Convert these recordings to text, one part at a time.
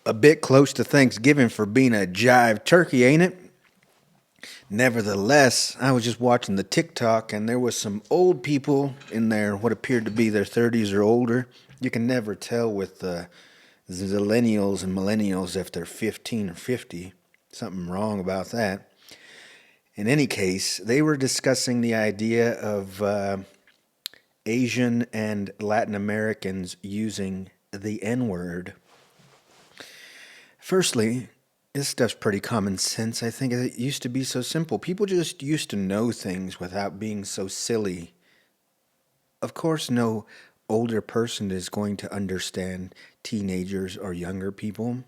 A bit close to Thanksgiving for being a jive turkey, ain't it? Nevertheless, I was just watching the TikTok and there was some old people in there, what appeared to be their 30s or older. You can never tell with the zillennials and millennials if they're 15 or 50. Something wrong about that. In any case, they were discussing the idea of Asian and Latin Americans using the N word. Firstly, this stuff's pretty common sense. I think it used to be so simple. People just used to know things without being so silly. Of course, no older person is going to understand teenagers or younger people.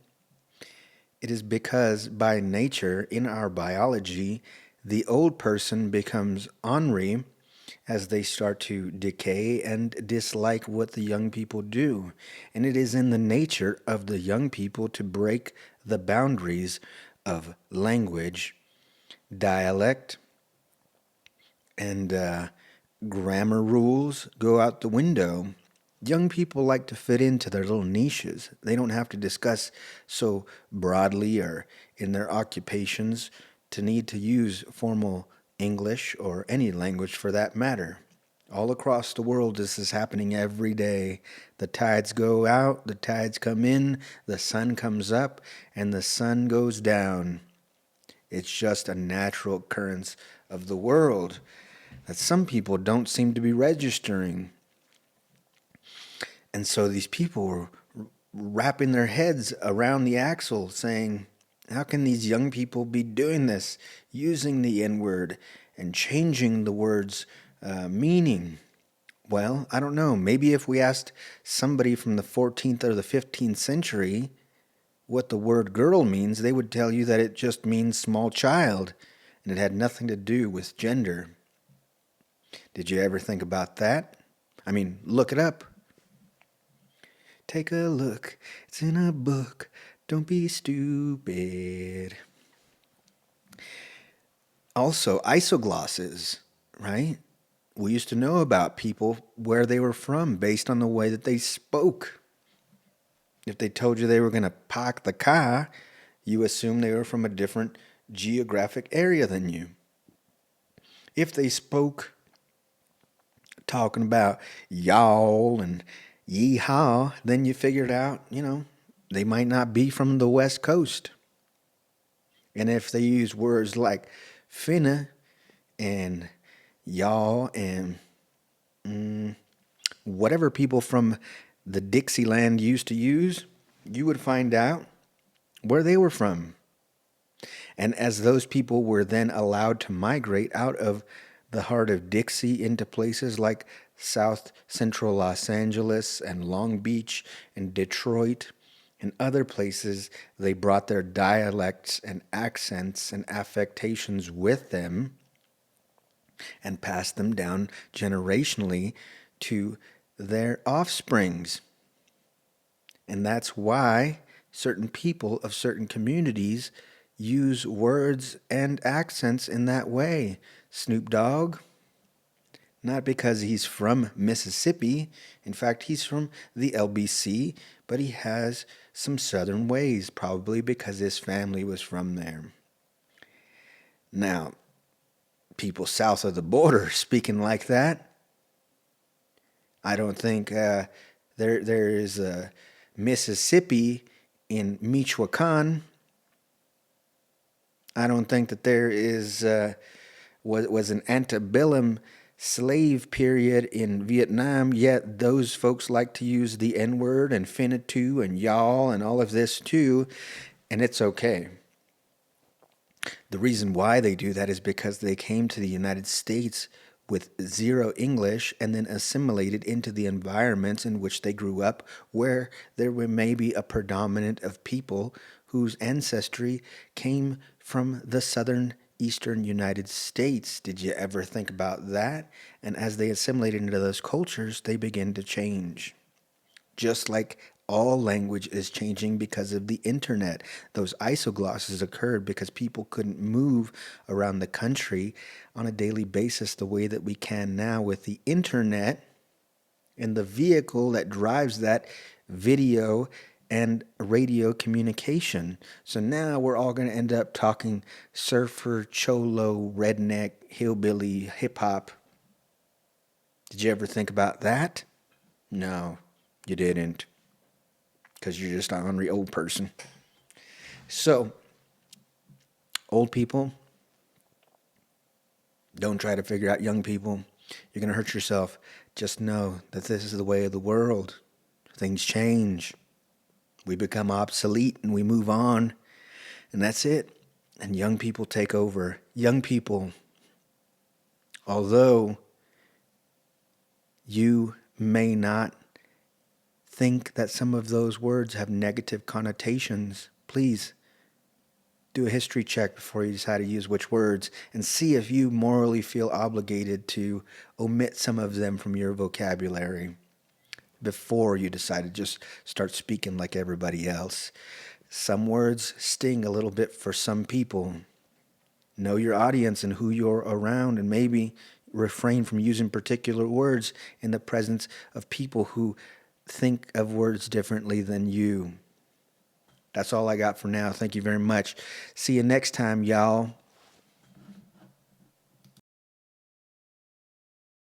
It is because by nature, in our biology, the old person becomes ornery as they start to decay and dislike what the young people do. And it is in the nature of the young people to break the boundaries of language, dialect, and grammar rules go out the window. Young people like to fit into their little niches. They don't have to discuss so broadly or in their occupations to need to use formal English or any language for that matter. All across the world, this is happening every day. The tides go out, the tides come in, the sun comes up, and the sun goes down. It's just a natural occurrence of the world that some people don't seem to be registering. And so these people were wrapping their heads around the axle saying, how can these young people be doing this, using the N word and changing the word's meaning? Well, I don't know. Maybe if we asked somebody from the 14th or the 15th century what the word girl means, they would tell you that it just means small child and it had nothing to do with gender. Did you ever think about that? I mean, look it up. Take a look. It's in a book. Don't be stupid. Also, isoglosses, right? We used to know about people where they were from based on the way that they spoke. If they told you they were going to park the car, you assume they were from a different geographic area than you. If they spoke talking about y'all and yeehaw, then you figured out, they might not be from the West Coast. And if they use words like finna and y'all and whatever people from the Dixieland used to use, you would find out where they were from. And as those people were then allowed to migrate out of the heart of Dixie into places like South Central Los Angeles and Long Beach and Detroit and other places, they brought their dialects and accents and affectations with them and passed them down generationally to their offsprings. And that's why certain people of certain communities use words and accents in that way. Snoop Dogg, not because he's from Mississippi. In fact, he's from the LBC, but he has some southern ways, probably because his family was from there. Now, people south of the border speaking like that, I don't think there is a Mississippi in Michoacan. I don't think that there is was an antebellum slave period in Vietnam, yet those folks like to use the N word and finna and y'all and all of this too, and it's okay. The reason why they do that is because they came to the United States with zero English and then assimilated into the environments in which they grew up, where there were maybe a predominant of people whose ancestry came from the southern eastern United States. Did you ever think about that? And as they assimilated into those cultures, they begin to change. Just like all language is changing because of the internet. Those isoglosses occurred because people couldn't move around the country on a daily basis the way that we can now with the internet and the vehicle that drives that video and radio communication. So now we're all going to end up talking surfer, cholo, redneck, hillbilly, hip hop. Did you ever think about that? No, you didn't, because you're just an ornery old person. So, old people, don't try to figure out young people. You're going to hurt yourself. Just know that this is the way of the world. Things change. We become obsolete and we move on. And that's it. And young people take over. Young people, although you may not think that some of those words have negative connotations, please do a history check before you decide to use which words and see if you morally feel obligated to omit some of them from your vocabulary before you decide to just start speaking like everybody else. Some words sting a little bit for some people. Know your audience and who you're around, and maybe refrain from using particular words in the presence of people who think of words differently than you. That's all I got for now. Thank you very much. See you next time, y'all.